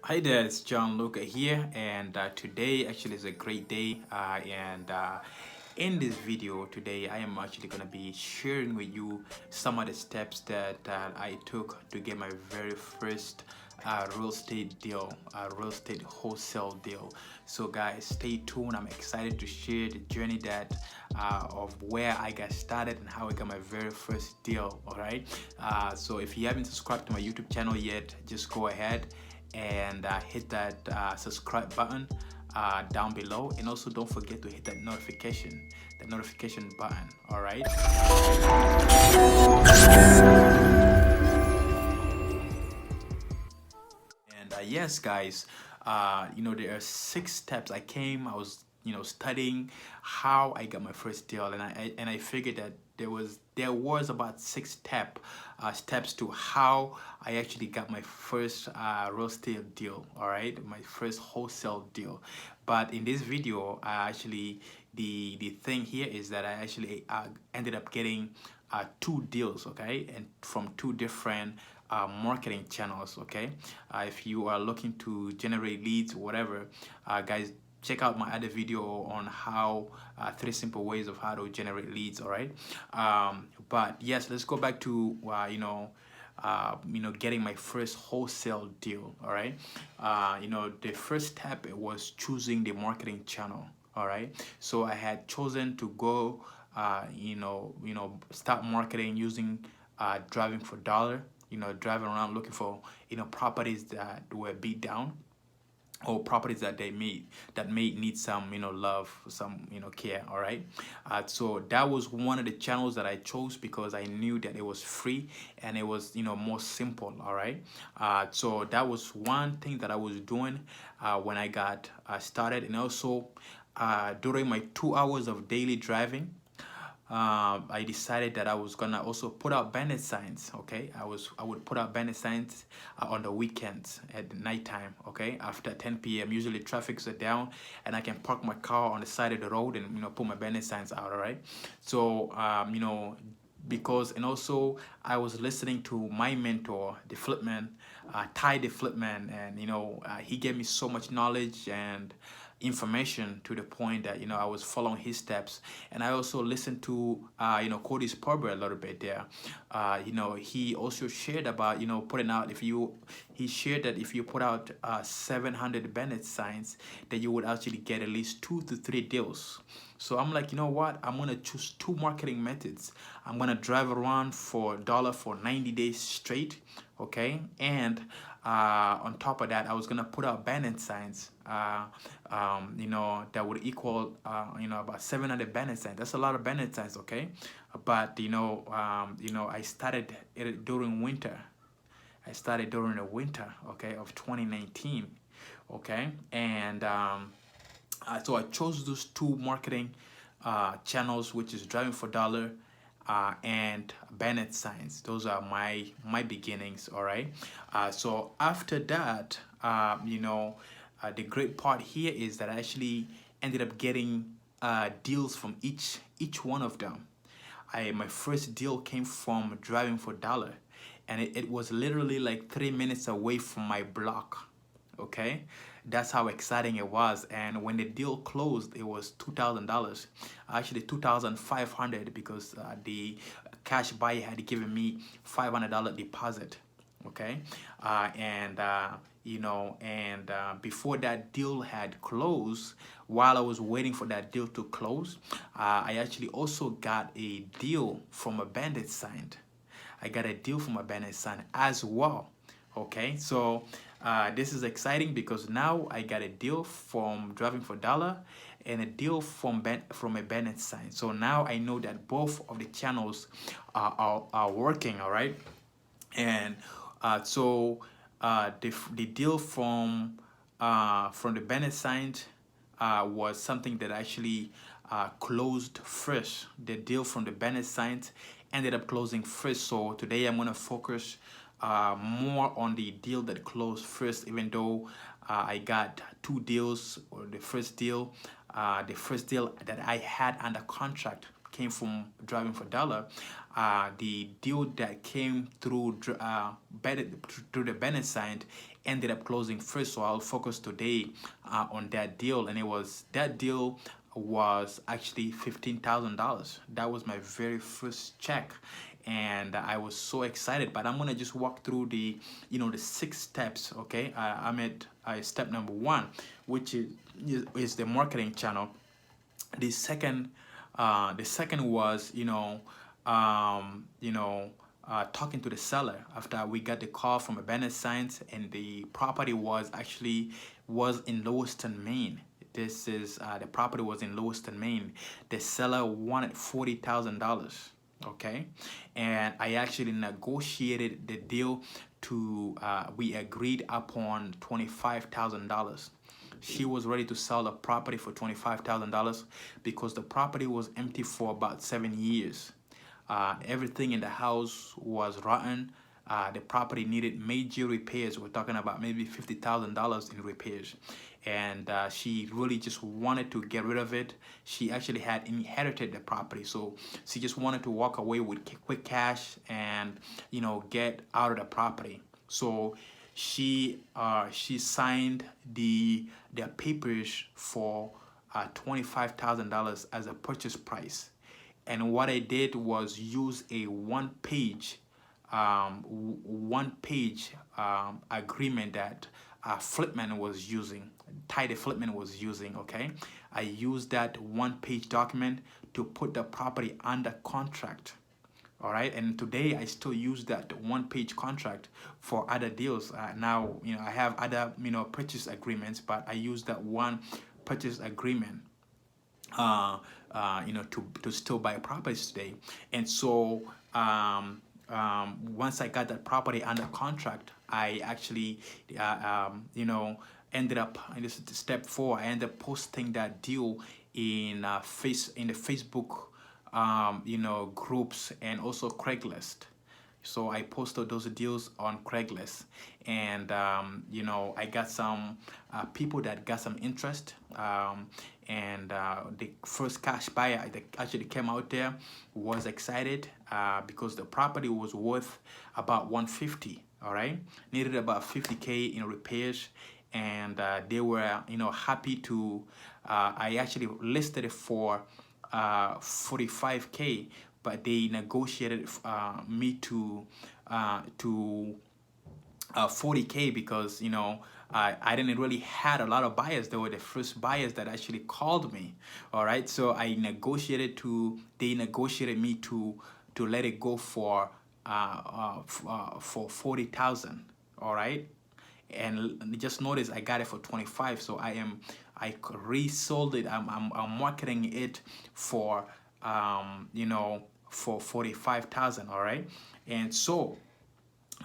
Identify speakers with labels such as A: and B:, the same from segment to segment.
A: Hi there, it's John Luca here, and today actually is a great day. And in this video today, I am actually going to be sharing with you some of the steps that I took to get my very first real estate deal, real estate wholesale deal. So, guys, stay tuned. I'm excited to share the journey of where I got started and how I got my very first deal. All right. So, if you haven't subscribed to my YouTube channel yet, just go ahead and hit that subscribe button down below, and also don't forget to hit that notification button. All right. And yes, guys, there are 6 steps. I was, studying how I got my first deal, and I figured that there was about steps to how I actually got my first real estate deal. All right, my first wholesale deal. But in this video, I actually the thing here is that I actually ended up getting 2 deals, okay, and from 2 different marketing channels. Okay, if you are looking to generate leads, whatever, guys, check out my other video on how 3 simple ways of how to generate leads. All right. But yes, let's go back to getting my first wholesale deal. All right. The first step, it was choosing the marketing channel. All right. So I had chosen to go start marketing using driving for dollar, driving around looking for properties that were beat down, or properties that may need some love, some care. All right. So that was one of the channels that I chose because I knew that it was free and it was more simple. All right. So that was one thing that I was doing when I got started. And also during my 2 hours of daily driving, I decided that I was gonna also put out bandit signs. Okay, I would put out bandit signs on the weekends at the nighttime. Okay, after 10 p.m. Usually traffics are down, and I can park my car on the side of the road and put my bandit signs out. All right, so because, and also I was listening to my mentor, the flipman, Ty the flipman, and he gave me so much knowledge and information to the point that I was following his steps. And I also listened to Cody's Barber a little bit there. He also shared about putting out, if you he shared that if you put out 700 Bennett signs, that you would actually get at least 2 to 3 deals. So I'm like, you know what, I'm gonna choose 2 marketing methods. I'm gonna drive around for dollar for 90 days straight. Okay. And on top of that, I was gonna put out bandit signs, that would equal, about 700 bandit signs. That's a lot of bandit signs, okay? But I started it during winter. I started during the winter, okay, of 2019, okay, and so I chose those 2 marketing channels, which is driving for dollar and Bennett signs. Those are my beginnings. All right. So after that, the great part here is that I actually ended up getting deals from each one of them. My first deal came from driving for dollar, and it was literally like 3 minutes away from my block. Okay, that's how exciting it was. And when the deal closed, it was $2,000, actually 2,500, because the cash buyer had given me $500 deposit. Okay. Before that deal had closed, while I was waiting for that deal to close, I actually also got a deal from a bandit signed. I got a deal from a bandit sign as well. Okay, so this is exciting because now I got a deal from driving for dollar and a deal from a Bennett sign. So now I know that both of the channels are working. All right. And so the deal from the Bennett sign was something that actually closed first. The deal from the Bennett sign ended up closing first. So today I'm going to focus more on the deal that closed first, even though I got 2 deals. Or the first deal that I had under contract came from driving for dollar. The deal that came through the Bennett side ended up closing first. So I'll focus today on that deal, and that deal was actually $15,000. That was my very first check, and I was so excited. But I'm gonna just walk through the 6 steps. Okay, I'm at step number 1, which is the marketing channel. The second was talking to the seller after we got the call from a Bennett Science, and the property was in Lewiston, Maine. This is the property was in Lewiston, Maine. The seller wanted $40,000. Okay, and I actually negotiated the deal to we agreed upon $25,000. She was ready to sell the property for $25,000 because the property was empty for about 7 years. Everything in the house was rotten. The property needed major repairs. We're talking about maybe $50,000 in repairs. And she really just wanted to get rid of it. She actually had inherited the property, so she just wanted to walk away with quick cash and get out of the property. So she signed the papers for $25,000 as a purchase price. And what I did was use a one-page agreement that Flipman was using, Tidy Flipman was using. Okay, I used that one-page document to put the property under contract. All right, and today I still use that one-page contract for other deals. Now I have other purchase agreements, but I use that one purchase agreement to still buy properties today. And so once I got that property under contract, I actually ended up in this step 4. I ended up posting that deal in the Facebook groups and also Craigslist. So I posted those deals on Craigslist, and I got some people that got some interest, and the first cash buyer that actually came out there was excited because the property was worth about $150. All right, needed about $50K in repairs, and they were happy to. I actually listed it for $45K, but they negotiated me to $40K because I didn't really had a lot of buyers. They were the first buyers that actually called me. All right, so they negotiated me to let it go for $40,000. All right, and just notice I got it for 25. So I resold it. I'm marketing it for for 45,000. All right, and so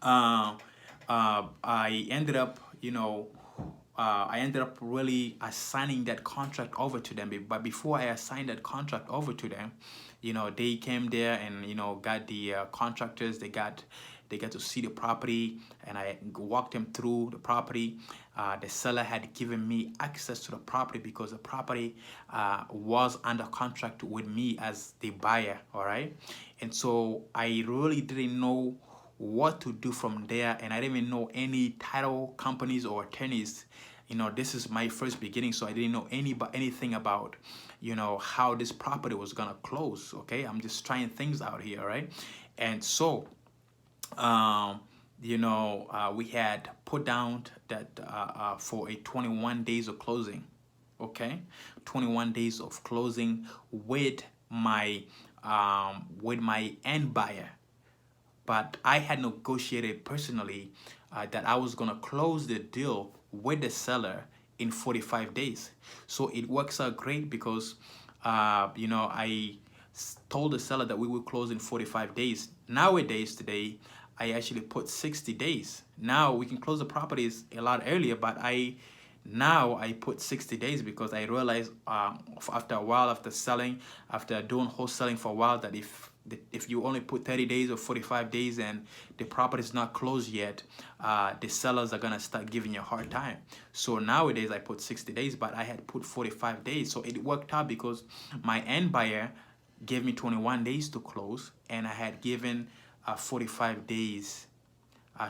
A: I ended up really assigning that contract over to them. But before I assigned that contract over to them, they came there and got the contractors. They got to see the property, and I walked them through the property. The seller had given me access to the property because the property was under contract with me as the buyer. All right, and so I really didn't know what to do from there, and I didn't even know any title companies or attorneys. This is my first beginning, so I didn't know anything about how this property was gonna close. Okay, I'm just trying things out here, right? And so we had put down that for a 21 days of closing. Okay, 21 days of closing with my end buyer. But I had negotiated personally that I was gonna close the deal with the seller in 45 days. So it works out great because I told the seller that we would close in 45 days. Nowadays, today, I actually put 60 days. Now we can close the properties a lot earlier, but I put 60 days because I realized after a while, after doing wholesaling for a while, that if you only put 30 days or 45 days and the property is not closed yet, the sellers are gonna start giving you a hard time. So nowadays I put 60 days, but I had put 45 days. So it worked out because my end buyer gave me 21 days to close, and I had given 45 days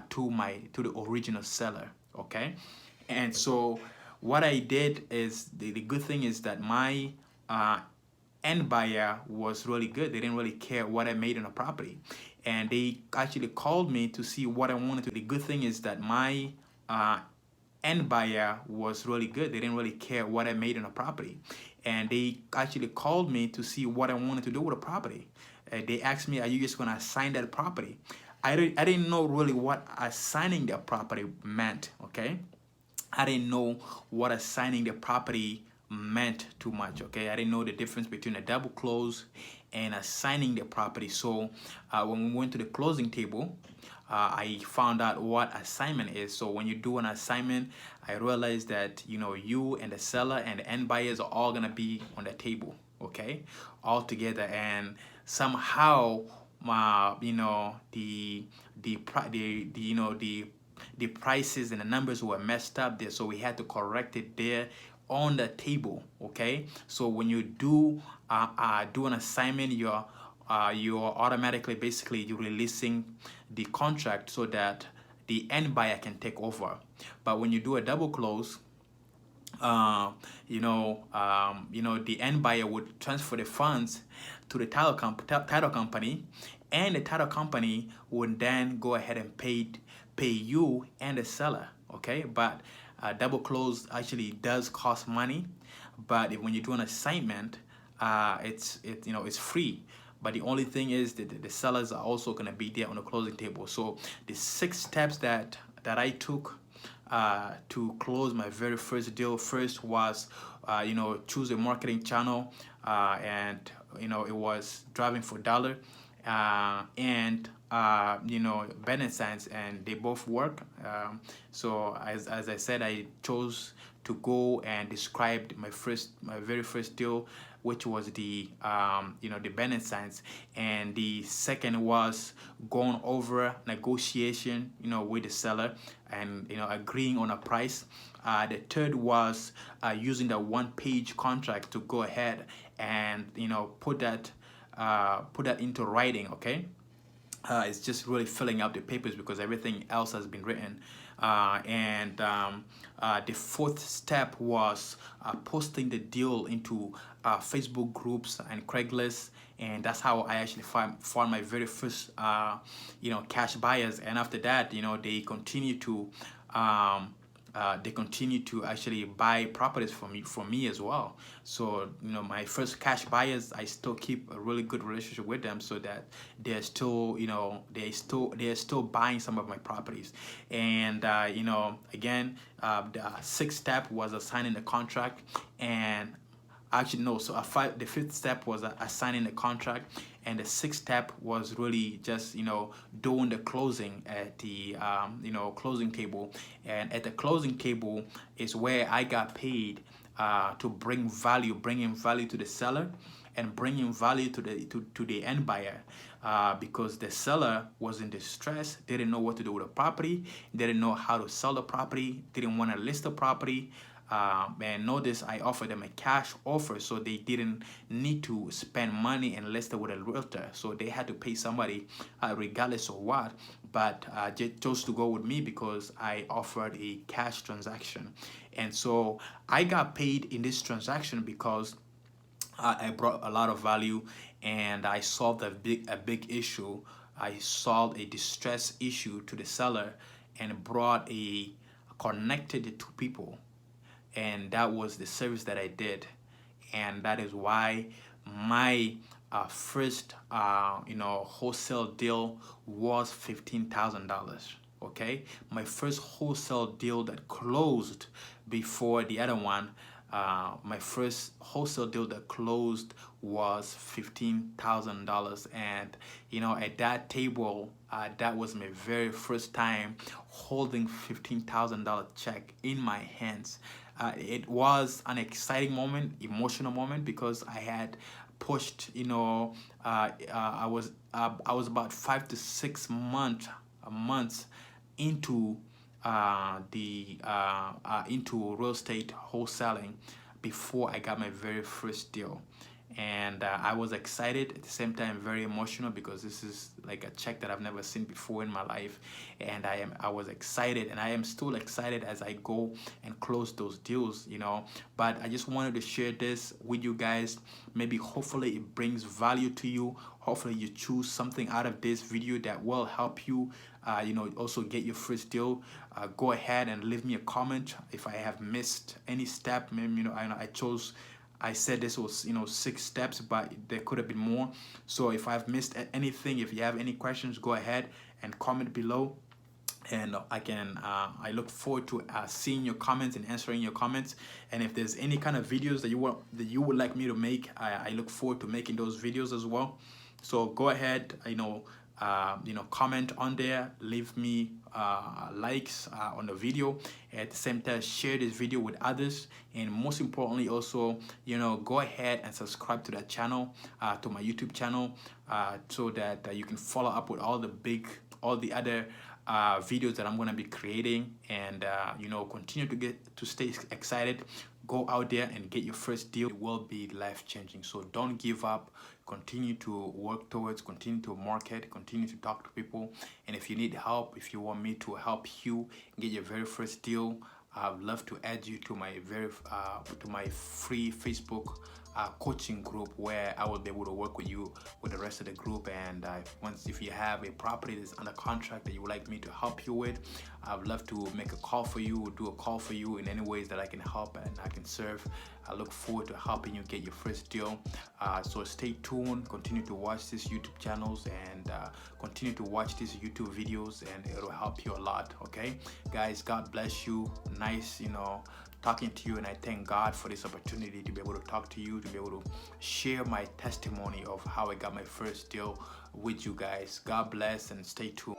A: to the original seller. okay? And so what I did is the good thing is that my uh, end buyer was really good. They didn't really care what I made on a property, and they actually called me to see what I wanted to. The good thing is that my uh, end buyer was really good. They didn't really care what I made on a property, and they actually called me to see what I wanted to do with a property. They asked me, "Are you just gonna assign that property?" I didn't know really what assigning the property meant. Okay, I didn't know what assigning the property meant too much. Okay, I didn't know the difference between a double close and assigning the property. So when we went to the closing table, I found out what assignment is. So when you do an assignment, I realized that you and the seller and the end buyers are all gonna be on the table, okay, all together, and somehow the prices and the numbers were messed up there, so we had to correct it there on the table, okay? So when you do an assignment, you're automatically, basically, you're releasing the contract so that the end buyer can take over. But when you do a double close, the end buyer would transfer the funds to the title company, and the title company would then go ahead and pay you and the seller. Okay, but double close actually does cost money, but when you do an assignment, it's free. But the only thing is that the sellers are also going to be there on the closing table. So the 6 steps that I took to close my very first deal. First was choose a marketing channel, and it was driving for dollar, and Bennett Science, and they both work. So as I said, I chose to go and describe my very first deal, which was the the Bennett Science, and the second was going over negotiation with the seller, and agreeing on a price. The third was using the one-page contract to go ahead and put that into writing. Okay, it's just really filling out the papers because everything else has been written. And the fourth step was posting the deal into Facebook groups and Craigslist, and that's how I actually found my very first cash buyers. And after that, they continue to actually buy properties from me as well. So my first cash buyers, I still keep a really good relationship with them, so that they're still they're still buying some of my properties. And again, the sixth step was assigning the contract, and actually no, so the fifth step was assigning the contract, and the sixth step was really just doing the closing at the closing table. And at the closing table is where I got paid to bringing value to the seller, and bringing value to the end buyer, because the seller was in distress, didn't know what to do with the property, didn't know how to sell the property, didn't want to list the property. And notice I offered them a cash offer, so they didn't need to spend money and list it with a realtor. So they had to pay somebody regardless of what, but chose to go with me because I offered a cash transaction. And so I got paid in this transaction because I brought a lot of value, and I solved a big issue. I solved a distress issue to the seller, and connected the two people, and that was the service that I did. And that is why my first wholesale deal was $15,000. Okay, my first wholesale deal that closed before the other one, my first wholesale deal that closed was $15,000. And at that table, that was my very first time holding $15,000 check in my hands. It was an exciting moment, emotional moment, because I had pushed, I was about 5 to 6 months into into real estate wholesaling before I got my very first deal. and I was excited at the same time, very emotional, because this is like a check that I've never seen before in my life, and I was excited, and I am still excited as I go and close those deals, you know. But I just wanted to share this with you guys. Maybe hopefully it brings value to you. Hopefully you choose something out of this video that will help you, you know, also get your first deal. Go ahead and leave me a comment if I have missed any step. Maybe, you know, I said this was, you know, 6 steps, but there could have been more. So if I've missed anything, if you have any questions, go ahead and comment below, and I look forward to seeing your comments and answering your comments. And if there's any kind of videos that you would like me to make, I look forward to making those videos as well. So go ahead, you know, comment on there, leave me likes on the video. At the same time, share this video with others, and most importantly also, you know, go ahead and subscribe to that channel, to my YouTube channel, so that you can follow up with all the other videos that I'm going to be creating, and you know, continue to stay excited. Go out there and get your first deal. It will be life-changing. So don't give up. Continue to work towards, continue to market, continue to talk to people. And if you need help, if you want me to help you get your very first deal, I'd love to add you to my free Facebook coaching group, where I will be able to work with you with the rest of the group. And if you have a property that's under contract that you would like me to help you with, I would love to make a call for you, or do a call for you in any ways that I can help and I can serve. I look forward to helping you get your first deal. So stay tuned, continue to watch these YouTube channels, and continue to watch these YouTube videos, and it'll help you a lot. Okay, guys, God bless you. Nice, you know, talking to you, and I thank God for this opportunity to be able to talk to you, to be able to share my testimony of how I got my first deal with you guys. God bless, and stay tuned.